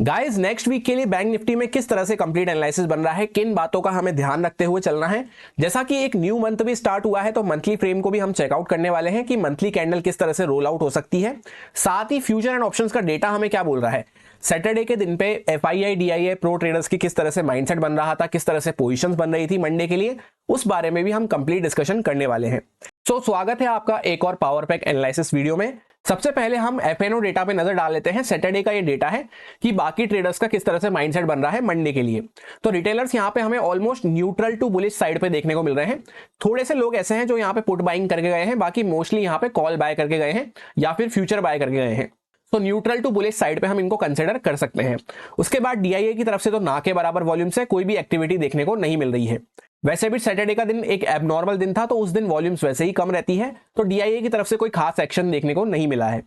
Guys next week के लिए bank Nifty में किस तरह से कंप्लीट एनालिसिस बन रहा है, किन बातों का हमें ध्यान रखते हुए चलना है। जैसा कि एक न्यू मंथ भी स्टार्ट हुआ है तो मंथली फ्रेम को भी हम चेकआउट करने वाले हैं कि मंथली कैंडल किस तरह से रोल आउट हो सकती है। साथ ही फ्यूचर एंड ऑप्शंस का डेटा हमें क्या बोल रहा है। सैटरडे के दिन पे एफआईआई डीआईआई प्रो ट्रेडर्स की किस तरह से माइंडसेट बन रहा था, किस तरह से पोजीशंस बन रही थी मंडे के लिए, उस बारे में भी हम कंप्लीट डिस्कशन करने वाले हैं। स्वागत है आपका एक और पावर पैक एनालिसिस वीडियो में। सबसे पहले हम एफएनओ डेटा पे नजर डाल लेते हैं। सैटरडे का ये डेटा है कि बाकी ट्रेडर्स का किस तरह से माइंडसेट बन रहा है मंडे के लिए। तो रिटेलर्स यहाँ पे हमें almost neutral to bullish side पे देखने को मिल रहे हैं। थोड़े से लोग ऐसे हैं जो यहाँ पे पुट बाइंग करके गए हैं, बाकी मोस्टली यहाँ पे कॉल बाय करके गए हैं या फिर फ्यूचर बाय करके गए हैं। तो न्यूट्रल टू बुलिश साइड पे हम इनको कंसिडर कर सकते हैं। उसके बाद डीआईए की तरफ से तो ना के बराबर वॉल्यूम से कोई भी एक्टिविटी देखने को नहीं मिल रही है। वैसे भी सैटरडे का दिन एक एबनॉर्मल दिन था तो उस दिन वॉल्यूम्स वैसे ही कम रहती है, तो डीआईए की तरफ से कोई खास एक्शन देखने को नहीं मिला है।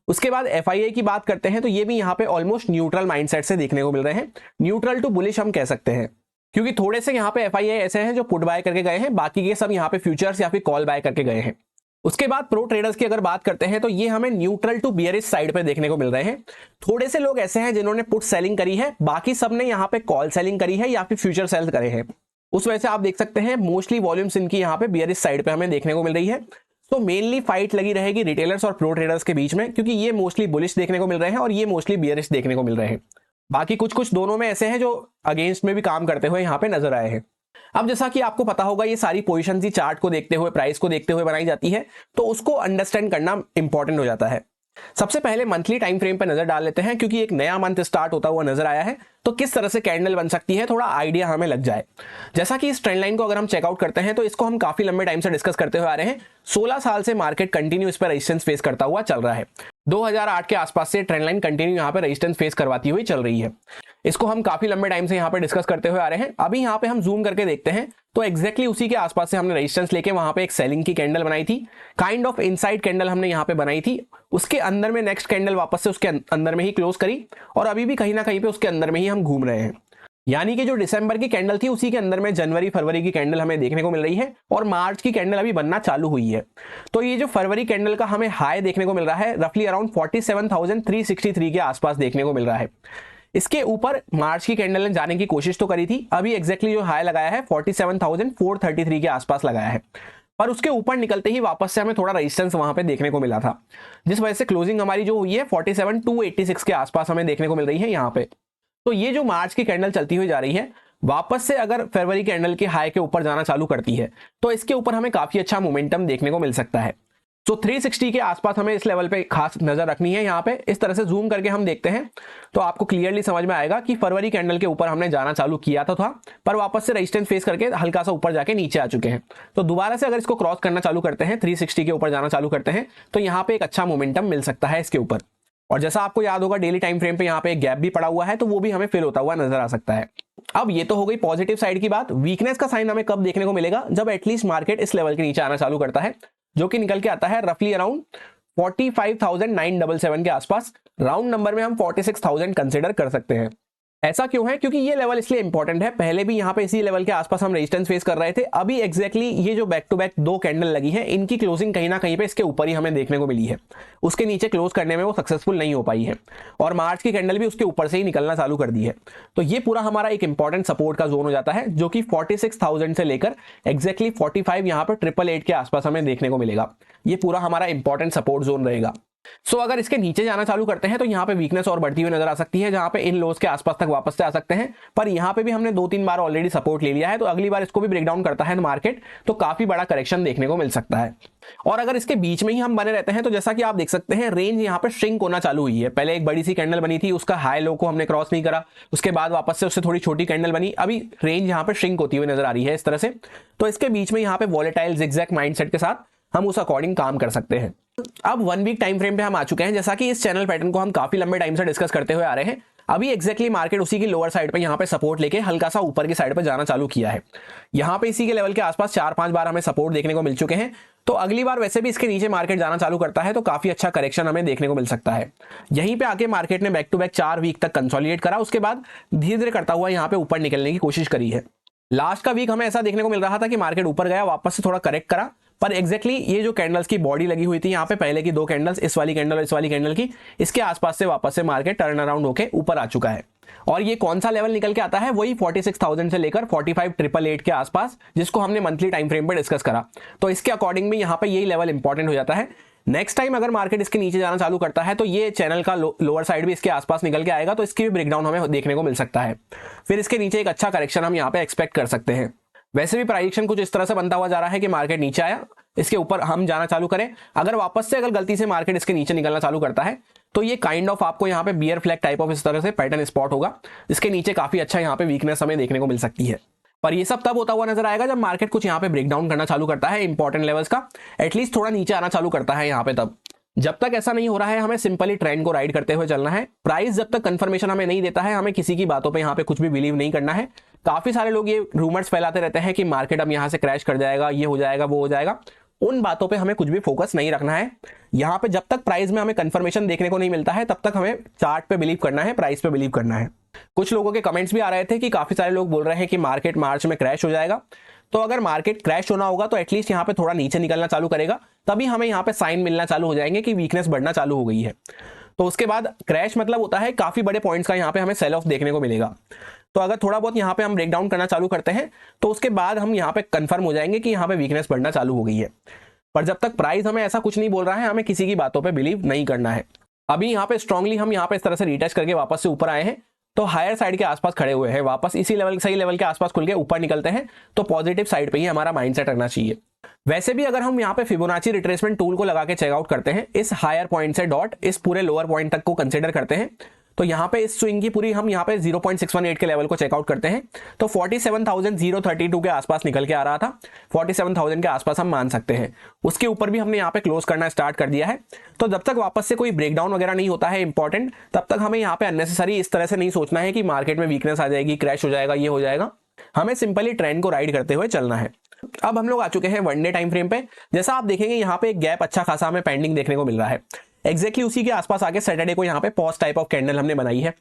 उसके बाद एफआईआई की बात करते हैं तो ये भी यहाँ पे ऑलमोस्ट न्यूट्रल माइंडसेट से देखने को मिल रहे हैं। न्यूट्रल टू बुलिश हम कह सकते हैं क्योंकि थोड़े से यहाँ पे एफआईआई ऐसे हैं जो पुट बाय करके गए हैं, बाकी के सब यहाँ पे फ्यूचर्स या फिर कॉल बाय करके गए हैं। उसके बाद प्रो ट्रेडर्स की अगर बात करते हैं तो ये हमें न्यूट्रल टू बियरिश साइड पे देखने को मिल रहे हैं। थोड़े से लोग ऐसे हैं जिन्होंने पुट सेलिंग करी है, बाकी सब ने यहाँ पे कॉल सेलिंग करी है या फिर फ्यूचर सेल करे हैं। उस वजह से आप देख सकते हैं मोस्टली वॉल्यूम्स इनकी यहाँ पे बियरिश साइड पे हमें देखने को मिल रही है। तो मेनली फाइट लगी रहेगी रिटेलर्स और प्रो ट्रेडर्स के बीच में, क्योंकि ये मोस्टली बुलिश देखने को मिल रहे हैं और ये मोस्टली बियरिश देखने को मिल रहे हैं। बाकी कुछ कुछ दोनों में ऐसे हैं जो अगेंस्ट में भी काम करते हुए यहाँ पे नजर आए हैं। अब जैसा कि आपको पता होगा ये सारी पोजीशंस ही चार्ट को देखते हुए, प्राइस को देखते हुए बनाई जाती है, तो उसको अंडरस्टैंड करना इंपॉर्टेंट हो जाता है। सबसे पहले मंथली टाइम फ्रेम पर नजर डाल लेते हैं, क्योंकि एक नया मंथ स्टार्ट होता हुआ नजर आया है तो किस तरह से कैंडल बन सकती है थोड़ा आइडिया हमें लग जाए। जैसा कि इस ट्रेंड लाइन को अगर हम चेकआउट करते हैं तो इसको हम काफी लंबे टाइम से डिस्कस करते हुए आ रहे हैं। 16 साल से मार्केट कंटिन्यू इस पर रेजिस्टेंस फेस करता हुआ चल रहा है। 2008 के आसपास से ट्रेंड लाइन कंटिन्यू यहाँ पे रेजिस्टेंस फेस करवाती हुई चल रही है। इसको हम काफी लंबे टाइम से यहाँ पे डिस्कस करते हुए आ रहे हैं। अभी यहाँ पे हम जूम करके देखते हैं तो एग्जैक्टली उसी के आसपास से हमने रेजिस्टेंस लेके वहां पे एक सेलिंग की कैंडल बनाई थी, काइंड ऑफ इनसाइड कैंडल हमने यहाँ पे बनाई थी। उसके अंदर में नेक्स्ट कैंडल वापस से उसके अंदर में ही क्लोज करी और अभी भी कहीं ना कहीं पे उसके अंदर में ही हम घूम रहे हैं। यानी कि जो दिसंबर की कैंडल थी उसी के अंदर में जनवरी फरवरी की कैंडल हमें देखने को मिल रही है और मार्च की कैंडल अभी बनना चालू हुई है। तो ये जो फरवरी कैंडल का हमें हाई देखने को मिल रहा है रफली अराउंड 47,363 के आसपास देखने को मिल रहा है। इसके ऊपर मार्च की कैंडल ने जाने की कोशिश तो करी थी, अभी एग्जैक्टली जो हाई लगाया है 47,433 के आसपास लगाया है, पर उसके ऊपर निकलते ही वापस से हमें थोड़ा रेजिस्टेंस वहां पे देखने को मिला था, जिस वजह से क्लोजिंग हमारी जो हुई है 47,286 के आसपास हमें देखने को मिल रही है यहाँ पे। तो ये जो मार्च की कैंडल चलती हुई जा रही है वापस से अगर फरवरी कैंडल के हाई के ऊपर जाना चालू करती है तो इसके ऊपर हमें काफी अच्छा मोमेंटम देखने को मिल सकता है। तो 360 के आसपास हमें इस लेवल पे खास नजर रखनी है। यहाँ पे इस तरह से जूम करके हम देखते हैं तो आपको क्लियरली समझ में आएगा कि फरवरी कैंडल के ऊपर हमने जाना चालू किया था पर वापस से रेजिस्टेंस फेस करके हल्का सा ऊपर जाके नीचे आ चुके हैं। तो दोबारा से अगर इसको क्रॉस करना चालू करते हैं, 360 के ऊपर जाना चालू करते हैं तो यहाँ पे एक अच्छा मोमेंटम मिल सकता है इसके ऊपर। और जैसा आपको याद होगा डेली टाइम फ्रेम पे यहाँ पे एक गैप भी पड़ा हुआ है तो वो भी हमें फिल होता हुआ नजर आ सकता है। अब ये तो हो गई पॉजिटिव साइड की बात। वीकनेस का साइन हमें कब देखने को मिलेगा, जब एटलीस्ट मार्केट इस लेवल के नीचे आना चालू करता है, जो कि निकल के आता है रफली अराउंड 45,977 के आसपास। राउंड नंबर में हम 46,000 कंसिडर कर सकते हैं। ऐसा क्यों है, क्योंकि ये लेवल इसलिए इंपॉर्टेंट है, पहले भी यहाँ पे इसी लेवल के आसपास हम रेजिस्टेंस फेस कर रहे थे। अभी एग्जैक्टली ये जो बैक टू बैक दो कैंडल लगी है इनकी क्लोजिंग कहीं ना कहीं पे इसके ऊपर ही हमें देखने को मिली है, उसके नीचे क्लोज करने में वो सक्सेसफुल नहीं हो पाई है और मार्च की कैंडल भी उसके ऊपर से ही निकलना चालू कर दी है। तो ये पूरा हमारा एक इंपॉर्टेंट सपोर्ट का जोन हो जाता है, जो कि 46,000 से लेकर एग्जैक्टली 45 यहाँ पर 888 के आसपास हमें देखने को मिलेगा। ये पूरा हमारा इंपॉर्टेंट सपोर्ट जोन रहेगा। अगर इसके नीचे जाना चालू करते हैं तो यहाँ पे वीकनेस और बढ़ती हुई नजर आ सकती है, जहां पे इन लोज के आसपास तक वापस से आ सकते हैं। पर यहाँ पे भी हमने 2-3 बार ऑलरेडी सपोर्ट ले लिया है, तो अगली बार इसको भी ब्रेक डाउन करता है मार्केट तो काफी बड़ा करेक्शन देखने को मिल सकता है। और अगर इसके बीच में ही हम बने रहते हैं तो जैसा कि आप देख सकते हैं रेंज यहाँ पे श्रिंक होना चालू हुई है। पहले एक बड़ी सी कैंडल बनी थी, उसका हाई लो को हमने क्रॉस नहीं करा, उसके बाद वापस से उससे थोड़ी छोटी कैंडल बनी, अभी रेंज यहाँ पे श्रिंक होती हुई नजर आ रही है इस तरह से। तो इसके बीच में यहाँ पे वॉलेटाइल जिगजैग माइंडसेट के साथ हम उस अकॉर्डिंग काम कर सकते हैं। अब 1 वीक टाइम फ्रेम पे हम आ चुके हैं। जैसा कि इस चैनल पैटर्न को हम काफी लंबे टाइम से डिस्कस करते हुए आ रहे हैं, अभी एग्जैक्टली मार्केट उसी की लोअर साइड पे यहाँ पे सपोर्ट लेके हल्का सा ऊपर की साइड पे जाना चालू किया है। यहाँ पे इसी के लेवल के आसपास 4-5 बार हमें सपोर्ट देखने को मिल चुके हैं। तो अगली बार वैसे भी इसके नीचे मार्केट जाना चालू करता है तो काफी अच्छा करेक्शन हमें देखने को मिल सकता है। यहीं पे आके मार्केट ने बैक टू बैक 4 वीक तक कंसोलिडेट करा, उसके बाद धीरे धीरे करता हुआ यहाँ पे ऊपर निकलने की कोशिश करी है। लास्ट का वीक हमें ऐसा देखने को मिल रहा था कि मार्केट ऊपर गया, वापस से थोड़ा करेक्ट करा, पर एग्जैक्टली ये जो कैंडल्स की बॉडी लगी हुई थी यहाँ पे, पहले की दो कैंडल्स, इस वाली कैंडल और इस वाली कैंडल की, इसके आसपास से वापस से मार्केट टर्न अराउंड होकर ऊपर आ चुका है। और ये कौन सा लेवल निकल के आता है, वही 46,000 से लेकर 45,888 के आसपास, जिसको हमने मंथली टाइम फ्रेम पे डिस्कस करा। तो इसके अकॉर्डिंग में यहाँ पे यही लेवल इंपॉर्टेंट हो जाता है। नेक्स्ट टाइम अगर मार्केट इसके नीचे जाना चालू करता है तो ये चैनल का लोअर साइड भी इसके आसपास निकल के आएगा, तो इसकी भी ब्रेकडाउन हमें देखने को मिल सकता है। फिर इसके नीचे एक अच्छा करेक्शन हम यहाँ पे एक्सपेक्ट कर सकते हैं। वैसे भी प्राइडिक्शन कुछ इस तरह से बनता हुआ जा रहा है कि मार्केट नीचे आया, इसके ऊपर हम जाना चालू करें, अगर वापस से अगर गलती से मार्केट इसके नीचे निकलना चालू करता है तो ये काइंड ऑफ आपको यहाँ पे बियर फ्लैग टाइप ऑफ इस तरह से पैटर्न स्पॉट होगा, इसके नीचे काफी अच्छा यहाँ पे वीकनेस हमें देखने को मिल सकती है। पर ये सब तब होता हुआ नजर आएगा जब मार्केट कुछ यहाँ पे ब्रेकडाउन करना चालू करता है इंपॉर्टेंट लेवल्स का, एटलीस्ट थोड़ा नीचे आना चालू करता है यहाँ पे। तब जब तक ऐसा नहीं हो रहा है हमें सिंपली ट्रेंड को राइड करते हुए चलना है। प्राइस जब तक कंफर्मेशन हमें नहीं देता है, हमें किसी की बातों पे यहाँ पे कुछ भी बिलीव नहीं करना है। काफी सारे लोग ये रूमर्स फैलाते रहते हैं कि मार्केट अब यहाँ से क्रैश कर जाएगा, ये हो जाएगा, वो हो जाएगा। उन बातों पे हमें कुछ भी फोकस नहीं रखना है। यहाँ पे जब तक प्राइस में हमें कंफर्मेशन देखने को नहीं मिलता है तब तक हमें चार्ट पे बिलीव करना है, प्राइस पे बिलीव करना है। कुछ लोगों के कमेंट्स भी आ रहे थे कि काफी सारे लोग बोल रहे हैं कि मार्केट मार्च में क्रैश हो जाएगा। तो अगर मार्केट क्रैश होना होगा तो एटलीस्ट यहाँ पे थोड़ा नीचे निकलना चालू करेगा, तभी हमें यहाँ पे साइन मिलना चालू हो जाएंगे कि वीकनेस बढ़ना चालू हो गई है। तो उसके बाद क्रैश मतलब होता है काफी बड़े पॉइंट्स का यहाँ पे हमें सेल ऑफ देखने को मिलेगा। तो अगर थोड़ा बहुत यहाँ पे हम ब्रेकडाउन करना चालू करते हैं तो उसके बाद हम यहाँ पे कंफर्म हो जाएंगे कि यहाँ पे वीकनेस बढ़ना चालू हो गई है। पर जब तक प्राइस हमें ऐसा कुछ नहीं बोल रहा है, हमें किसी की बातों पे बिलीव नहीं करना है। अभी यहाँ पे स्ट्रांगली हम यहाँ पे इस तरह से रिटेस्ट करके वापस से ऊपर आए हैं, तो हायर साइड के आसपास खड़े हुए हैं, वापस इसी लेवल, सही लेवल के आसपास खुल के ऊपर निकलते हैं तो पॉजिटिव साइड पे ही हमारा माइंडसेट रहना चाहिए। वैसे भी अगर हम यहाँ पे फिबोनाची रिट्रेसमेंट टूल को लगा के चेकआउट करते हैं, इस हायर पॉइंट से डॉट इस पूरे लोअर पॉइंट तक को कंसिडर करते हैं, तो यहाँ पे इस स्विंग की पूरी हम यहाँ पे 0.618 के लेवल को चेकआउट करते हैं तो 47,032 के आसपास निकल के आ रहा था। 47,000 के आसपास हम मान सकते हैं। उसके ऊपर भी हमने यहाँ पे क्लोज करना स्टार्ट कर दिया है। तो जब तक वापस से कोई ब्रेकडाउन वगैरह नहीं होता है इंपॉर्टेंट, तब तक हमें यहाँ पे अननेसेसरी इस तरह से नहीं सोचना है कि मार्केट में वीकनेस आ जाएगी, क्रैश हो जाएगा, ये हो जाएगा। हमें सिंपली ट्रेंड को राइड करते हुए चलना है। अब हम लोग आ चुके हैं वन डे टाइम फ्रेम पे। जैसा आप देखेंगे यहाँ पे एक गैप अच्छा खासा हमें पेंडिंग देखने को मिल रहा है। एग्जैक्टली उसी के आसपास आके सैटरडे को यहाँ पे पॉज टाइप ऑफ कैंडल हमने बनाई है।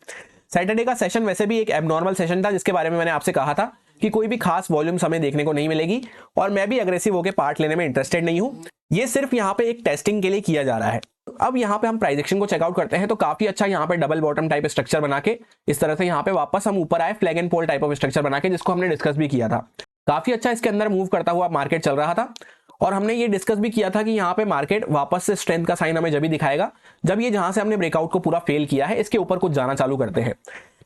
सैटरडे का सेशन वैसे भी एक एबनॉर्मल सेशन था, जिसके बारे में मैंने आपसे कहा था कि कोई भी खास वॉल्यूम्स हमें देखने को नहीं मिलेगी और मैं भी अग्रेसिव होकर पार्ट लेने में इंटरेस्टेड नहीं हूं। ये सिर्फ यहाँ पे एक टेस्टिंग के लिए किया जा रहा है। अब यहाँ पे हम प्राइस एक्शन को चेकआउट करते हैं तो काफी अच्छा यहाँ पे डबल बॉटम टाइप स्ट्रक्चर बना के इस तरह से यहाँ पे वापस हम ऊपर आए, flag and pole type of structure बना के, जिसको हमने डिस्कस भी किया था। काफी अच्छा इसके अंदर मूव करता हुआ मार्केट चल रहा था और हमने ये डिस्कस भी किया था कि यहाँ पे मार्केट वापस से स्ट्रेंथ का साइन हमें जब भी दिखाएगा जब ये जहां से हमने ब्रेकआउट को पूरा फेल किया है इसके ऊपर कुछ जाना चालू करते हैं।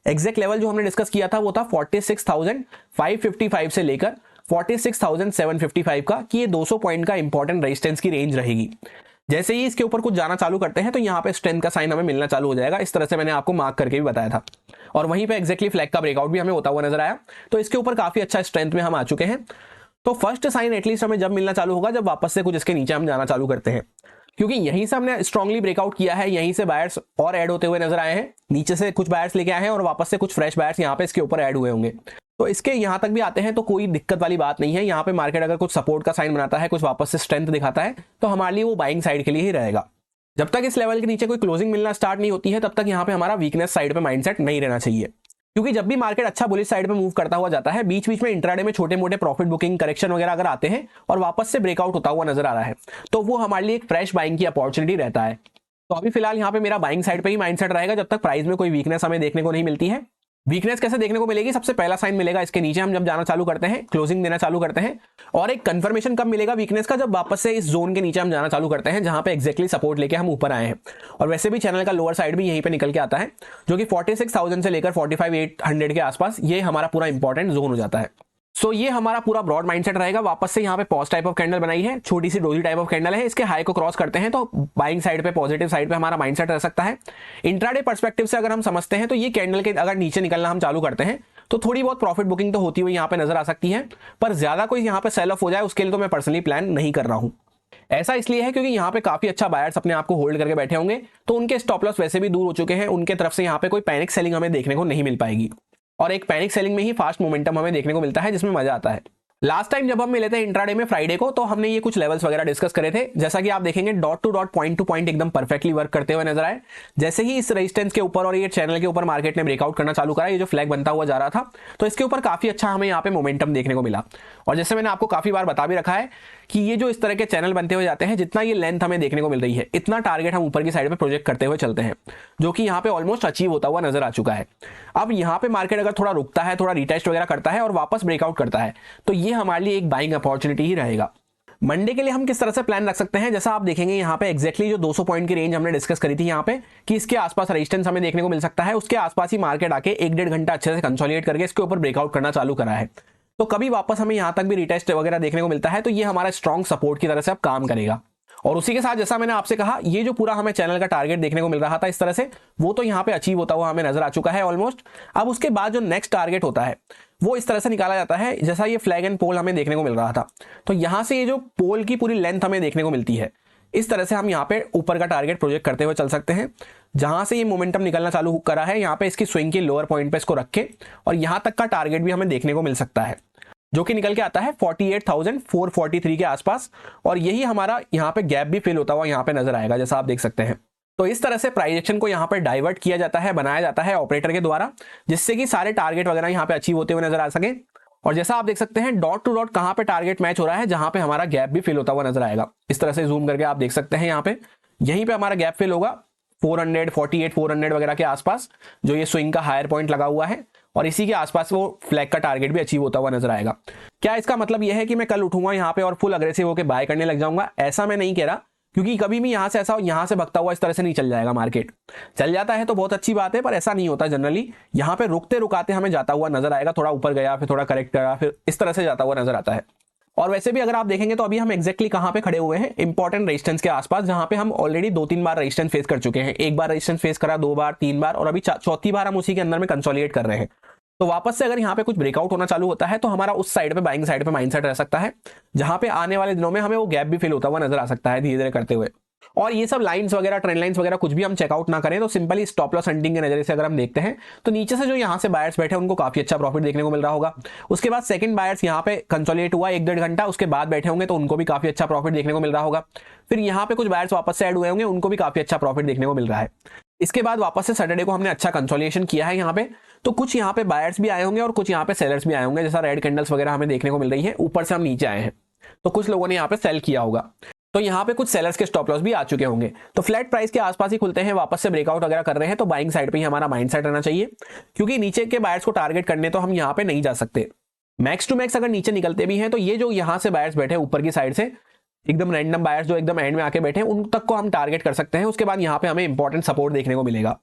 एग्जैक्ट लेवल जो हमने डिस्कस किया था वो था 46,555 से लेकर 46,755 का, कि ये 200 पॉइंट का इंपॉर्टेंट रेजिस्टेंस की रेंज रहेगी। जैसे ही इसके ऊपर कुछ जाना चालू करते हैं तो यहाँ पे स्ट्रेंथ का साइन हमें मिलना चालू हो जाएगा। इस तरह से मैंने आपको मार्क करके भी बताया था और वहीं पे एग्जैक्टली फ्लैग का ब्रेकआउट भी हमें होता हुआ नजर आया। तो इसके ऊपर काफी अच्छा स्ट्रेंथ में हम आ चुके हैं। तो फर्स्ट साइन एटलीस्ट हमें जब मिलना चालू होगा जब वापस से कुछ इसके नीचे हम जाना चालू करते हैं, क्योंकि यहीं से हमने स्ट्रांगली ब्रेकआउट किया है, यहीं से बायर्स और ऐड होते हुए नजर आए हैं, नीचे से कुछ बायर्स लेके आए हैं और वापस से कुछ फ्रेश बायर्स यहाँ पे इसके ऊपर ऐड हुए होंगे। तो इसके यहाँ तक भी आते हैं तो कोई दिक्कत वाली बात नहीं है। यहाँ पे मार्केट अगर कुछ सपोर्ट का साइन बनाता है, कुछ वापस से स्ट्रेंथ दिखाता है, तो हमारे लिए वो बाइंग साइड के लिए ही रहेगा। जब तक इस लेवल के नीचे कोई क्लोजिंग मिलना स्टार्ट नहीं होती है तब तक यहाँ पे हमारा वीकनेस साइड पे माइंडसेट नहीं रहना चाहिए, क्योंकि जब भी मार्केट अच्छा बुलिश साइड पे मूव करता हुआ जाता है, बीच बीच में इंट्राडे में छोटे मोटे प्रॉफिट बुकिंग करेक्शन वगैरह अगर आते हैं और वापस से ब्रेकआउट होता हुआ नजर आ रहा है तो वो हमारे लिए एक फ्रेश बाइंग की अपॉर्चुनिटी रहता है। तो अभी फिलहाल यहाँ पे मेरा बाइंग साइड पे ही माइंडसेट रहेगा जब तक प्राइस में कोई वीकनेस हमें देखने को नहीं मिलती है। वीकनेस कैसे देखने को मिलेगी? सबसे पहला साइन मिलेगा इसके नीचे हम जब जाना चालू करते हैं, क्लोजिंग देना चालू करते हैं, और एक कंफर्मेशन कब मिलेगा वीकनेस का? जब वापस से इस जोन के नीचे हम जाना चालू करते हैं जहां पे एग्जैक्टली सपोर्ट लेके हम ऊपर आए हैं। और वैसे भी चैनल का लोअर साइड भी यहीं पे निकल के आता है, जो कि 46,000 से लेकर 45,800 के आसपास ये हमारा पूरा इंपॉर्टेंट जोन हो जाता है। सो ये हमारा पूरा ब्रॉड माइंडसेट रहेगा। वापस से यहाँ पे पॉज टाइप ऑफ कैंडल बनाई है, छोटी सी डोजी टाइप ऑफ कैंडल है, इसके हाई को क्रॉस करते हैं तो बाइंग साइड पे, पॉजिटिव साइड पे हमारा माइंडसेट रह सकता है। इंट्राडे पर्सपेक्टिव से अगर हम समझते हैं तो ये कैंडल के अगर नीचे निकलना हम चालू करते हैं तो थोड़ी बहुत प्रॉफिट बुकिंग तो होती हुई यहाँ पे नजर आ सकती है, पर ज्यादा कोई यहाँ पे सेल ऑफ हो जाए उसके लिए तो मैं पर्सनली प्लान नहीं कर रहा हूँ। ऐसा इसलिए है क्योंकि यहाँ पे काफी अच्छा बायर्स अपने आप को होल्ड करके बैठे होंगे, तो उनके स्टॉप लॉस वैसे भी दूर हो चुके हैं, उनके तरफ से यहाँ पे कोई पैनिक सेलिंग हमें देखने को नहीं मिल पाएगी। और एक पैनिक सेलिंग में ही फास्ट मोमेंटम हमें देखने को मिलता है जिसमें मजा आता है। लास्ट टाइम जब हम मिले थे इंट्राडे में फ्राइडे को, तो हमने ये कुछ लेवल्स वगैरह डिस्कस करे थे। जैसा कि आप देखेंगे dot to dot, point two point एकदम परफेक्टली वर्क करते हुए नजर आए। जैसे ही इस रेजिस्टेंस के ऊपर और ये चैनल के ऊपर मार्केट ने ब्रेकआउट करना चालू करा, ये जो फ्लैग बनता हुआ जा रहा था, तो इसके ऊपर काफी अच्छा हमें यहाँ पे मोमेंटम देखने को मिला। और जैसे मैंने आपको काफी बार बता भी रखा है कि ये जो इस तरह के चैनल बनते हुए जाते हैं, जितना ये लेंथ हमें देखने को मिल रही है, इतना टारगेट हम ऊपर की साइड पे प्रोजेक्ट करते हुए चलते हैं, जो कि यहाँ पे ऑलमोस्ट अचीव होता हुआ नजर आ चुका है। अब यहाँ पे मार्केट अगर थोड़ा रुकता है, थोड़ा रिटेस्ट वगैरह करता है और वापस ब्रेकआउट करता है, तो ये हमारे लिए एक बाइंग अपॉर्चुनिटी ही रहेगा। मंडे के लिए हम किस तरह से प्लान रख सकते हैं, जैसा आप देखेंगे यहाँ पे एक्जैक्टली जो 200 पॉइंट की रेंज हमने डिस्कस करी थी यहाँ पे कि इसके आसपास रेजिस्टेंस हमें देखने को मिल सकता है, उसके आसपास ही मार्केट आके 1-1.5 घंटा अच्छे से कंसोलिडेट करके इसके ऊपर ब्रेकआउट करना चालू करा है। तो कभी वापस हमें यहाँ तक भी रिटेस्ट वगैरह देखने को मिलता है तो ये हमारा स्ट्रॉन्ग सपोर्ट की तरह से अब काम करेगा। और उसी के साथ जैसा मैंने आपसे कहा, ये जो पूरा हमें चैनल का टारगेट देखने को मिल रहा था इस तरह से, वो तो यहाँ पे अचीव होता हुआ हमें नजर आ चुका है ऑलमोस्ट। अब उसके बाद जो नेक्स्ट टारगेट होता है वो इस तरह से निकाला जाता है, जैसा ये फ्लैग एंड पोल हमें देखने को मिल रहा था, तो यहाँ से ये जो पोल की पूरी लेंथ हमें देखने को मिलती है, इस तरह से हम यहाँ पे ऊपर का टारगेट प्रोजेक्ट करते हुए चल सकते हैं। जहां से ये मोमेंटम निकलना चालू करा है, यहाँ पे इसकी स्विंग की लोअर पॉइंट पे इसको रखे और यहाँ तक का टारगेट भी हमें देखने को मिल सकता है, जो कि निकल के आता है 48,443 के आसपास। और यही हमारा यहाँ पे गैप भी फिल होता हुआ यहाँ पे नजर आएगा, जैसा आप देख सकते हैं। तो इस तरह से प्राइस एक्शन को यहाँ पे डाइवर्ट किया जाता है, बनाया जाता है ऑपरेटर के द्वारा, जिससे कि सारे टारगेट वगैरह यहाँ पे अचीव होते हुए नजर आ सके। और जैसा आप देख सकते हैं डॉट टू डॉट कहाँ पे टारगेट मैच हो रहा है, जहां पे हमारा गैप भी फिल होता हुआ नजर आएगा। इस तरह से जूम करके आप देख सकते हैं यहाँ पे, यहीं पे हमारा गैप फिल होगा 400 वगैरह के आसपास, जो ये स्विंग का हायर पॉइंट लगा हुआ है, और इसी के आसपास वो फ्लैग का टारगेट भी अचीव होता हुआ नजर आएगा। क्या इसका मतलब यह है कि मैं कल उठूंगा यहाँ पे और फुल अग्रेसिव होकर बाय करने लग जाऊंगा? ऐसा मैं नहीं कह रहा, क्योंकि कभी भी यहाँ से ऐसा यहाँ से भगता हुआ इस तरह से नहीं चल जाएगा। मार्केट चल जाता है तो बहुत अच्छी बात है, पर ऐसा नहीं होता जनरली। यहाँ पे रुकते रुकाते हमें जाता हुआ नजर आएगा, थोड़ा ऊपर गया फिर थोड़ा करेक्ट करा, फिर इस तरह से जाता हुआ नजर आता है। और वैसे भी अगर आप देखेंगे तो अभी हम एक्जैक्टली कहां पे खड़े हुए हैं, इंपॉर्टेंट रेजिस्टेंस के आसपास, जहां पे हम ऑलरेडी 2-3 बार रेजिस्टेंस फेस कर चुके हैं। एक बार रेजिस्टेंस फेस करा, 2 बार, 3 बार, और अभी चौथी बार हम उसी के अंदर में कंसोलिडेट कर रहे हैं। तो वापस से अगर यहाँ पे कुछ ब्रेकआउट होना चालू होता है तो हमारा उस साइड पे, बाइंग साइड पे माइंडसेट रह सकता है, जहां पे आने वाले दिनों में हमें वो गैप भी फिल होता हुआ नजर आ सकता है धीरे धीरे करते हुए। और ये सब लाइंस वगैरह, ट्रेंड लाइंस वगैरह कुछ भी हम चेकआउट ना करें तो सिंपली स्टॉप लॉस हंटिंग के नजरिए से अगर हम देखते हैं तो नीचे से जो यहाँ से बायर्स बैठे उनको काफी अच्छा प्रॉफिट देखने को मिल रहा होगा। उसके बाद सेकंड बायर्स यहाँ पे कंसोलिडेट हुआ 1-1.5 घंटा, उसके बाद बैठे होंगे तो उनको भी काफी अच्छा प्रॉफिट देखने को मिल रहा होगा। फिर यहाँ पे कुछ बायर्स वापस से ऐड हुए होंगे, उनको भी काफी अच्छा प्रॉफिट देखने को मिल रहा है। इसके बाद वापस से सैटरडे को हमने अच्छा कंसोलिडेशन किया है यहाँ पे, तो कुछ यहाँ पे बायर्स भी आए होंगे और कुछ यहाँ पे सेलर्स भी आए होंगे, जैसा रेड कैंडल्स वगैरह हमें देखने को मिल रही है। ऊपर से हम नीचे आए हैं तो कुछ लोगों ने यहाँ पे सेल किया होगा, तो यहाँ पे कुछ सेलर्स के स्टॉप लॉस भी आ चुके होंगे। तो फ्लैट प्राइस के आसपास ही खुलते हैं, वापस से ब्रेकआउट वगैरह कर रहे हैं तो बाइंग साइड पे ही हमारा माइंडसेट रहना चाहिए, क्योंकि नीचे के बायर्स को टारगेट करने तो हम यहाँ पे नहीं जा सकते। मैक्स टू मैक्स अगर नीचे निकलते भी हैं तो ये जो यहाँ से बायर्स बैठे ऊपर की साइड से, एकदम रैंडम बायर्स जो एकदम एंड में आके बैठे हैं, उन तक को हम टारगेट कर सकते हैं। उसके बाद यहाँ पे हमें इंपॉर्टेंट सपोर्ट देखने को मिलेगा।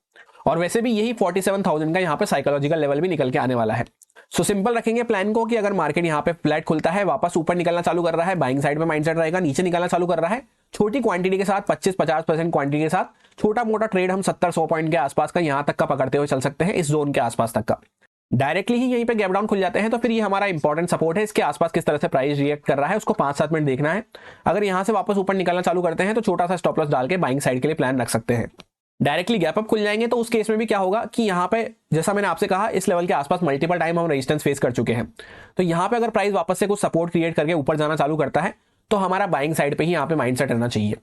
और वैसे भी यही 47,000 का यहाँ पे साइकोलॉजिकल लेवल भी निकल के आने वाला है। सो सिंपल रखेंगे प्लान को कि अगर मार्केट यहाँ पे फ्लैट खुलता है, वापस ऊपर निकलना चालू कर रहा है, बाइंग साइड में माइंडसेट रहेगा, नीचे निकलना चालू कर रहा है छोटी क्वांटिटी के साथ, 25-50% क्वांटिटी के साथ, छोटा मोटा ट्रेड हम 70-100 पॉइंट के आसपास का यहाँ तक का पकड़ते हुए चल सकते हैं, इस जोन के आसपास तक का। डायरेक्टली ही यहीं पे गैप डाउन खुल जाते हैं तो फिर ये हमारा इंपॉर्टेंट सपोर्ट है, इसके आसपास किस तरह से प्राइस रिएक्ट कर रहा है उसको 5-7 मिनट देखना है। अगर यहाँ से वापस ऊपर निकलना चालू करते हैं तो छोटा सा स्टॉप लॉस डाल के बाइंग साइड के लिए प्लान रख सकते हैं। डायरेक्टली गैप अप खुल जाएंगे तो उस केस में भी क्या होगा कि यहाँ पे, जैसा मैंने आपसे कहा, इस लेवल के आसपास मल्टीपल टाइम हम रेजिस्टेंस फेस कर चुके हैं, तो यहाँ पे अगर प्राइस वापस से कुछ सपोर्ट क्रिएट करके ऊपर जाना चालू करता है तो हमारा बाइंग साइड पे ही यहाँ पे माइंडसेट रहना चाहिए।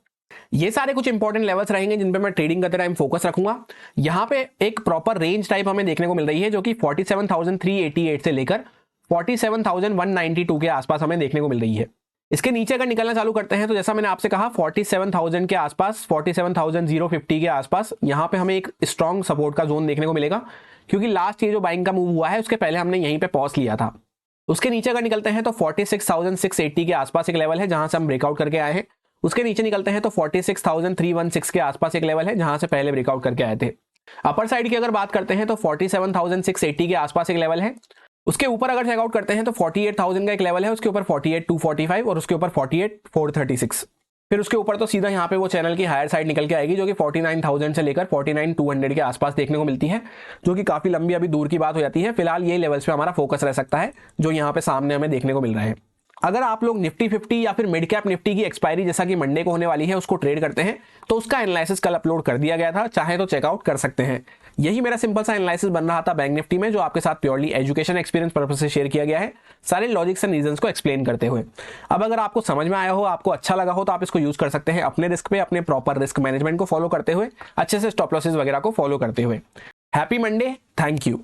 ये सारे कुछ इंपॉर्टेंट लेवल्स रहेंगे जिन पे मैं ट्रेडिंग करते टाइम फोकस रखूंगा। यहाँ पे एक प्रॉपर रेंज टाइप हमें देखने को मिल रही है, जो कि 47,388 से लेकर 47,192 के आसपास हमें देखने को मिल रही है। इसके नीचे अगर निकलना चालू करते हैं तो जैसा मैंने आपसे कहा 47,000 के आसपास, 47,050 के आसपास यहाँ पे हमें एक स्ट्रॉन्ग सपोर्ट का जोन देखने को मिलेगा, क्योंकि लास्ट ये जो बाइंग का मूव हुआ है उसके पहले हमने यहीं पे पॉज लिया था। उसके नीचे अगर निकलते हैं तो 46,680 के आसपास एक लेवल है जहां से हम ब्रेकआउट करके आए हैं। उसके नीचे निकलते हैं तो 46,316 के आसपास एक लेवल है जहां से पहले ब्रेकआउट करके आए थे। अपर साइड की अगर बात करते हैं तो 47,680 के आसपास एक लेवल है। उसके ऊपर अगर चेकआउट करते हैं तो 48,000 का एक लेवल है, उसके ऊपर 48,245 और उसके ऊपर 48,436। फिर उसके ऊपर तो सीधा यहाँ पे वो चैनल की हायर साइड निकल के आएगी, जो कि 49,000 से लेकर 49,200 के आसपास देखने को मिलती है, जो कि काफी लंबी अभी दूर की बात हो जाती है। फिलहाल ये लेवल्स पे हमारा फोकस रह सकता है जो यहाँ पे सामने हमें देखने को मिल रहे हैं। अगर आप लोग निफ्टी 50 या फिर मिड कैप निफ्टी की एक्सपायरी जैसा कि मंडे को होने वाली है उसको ट्रेड करते हैं तो उसका एनालिसिस कल अपलोड कर दिया गया था, चाहे तो चेकआउट कर सकते हैं। यही मेरा सिंपल सा एनालिसिस बन रहा था बैंक निफ्टी में, जो आपके साथ प्योरली एजुकेशन एक्सपीरियंस पर्पस से शेयर किया गया है, सारे लॉजिक्स एंड रीजंस को एक्सप्लेन करते हुए। अब अगर आपको समझ में आया हो, आपको अच्छा लगा हो, तो आप इसको यूज कर सकते हैं अपने रिस्क पे, अपने प्रॉपर रिस्क मैनेजमेंट को फॉलो करते हुए, अच्छे से स्टॉप लॉसेस वगैरह को फॉलो करते हुए। Happy Monday, thank you.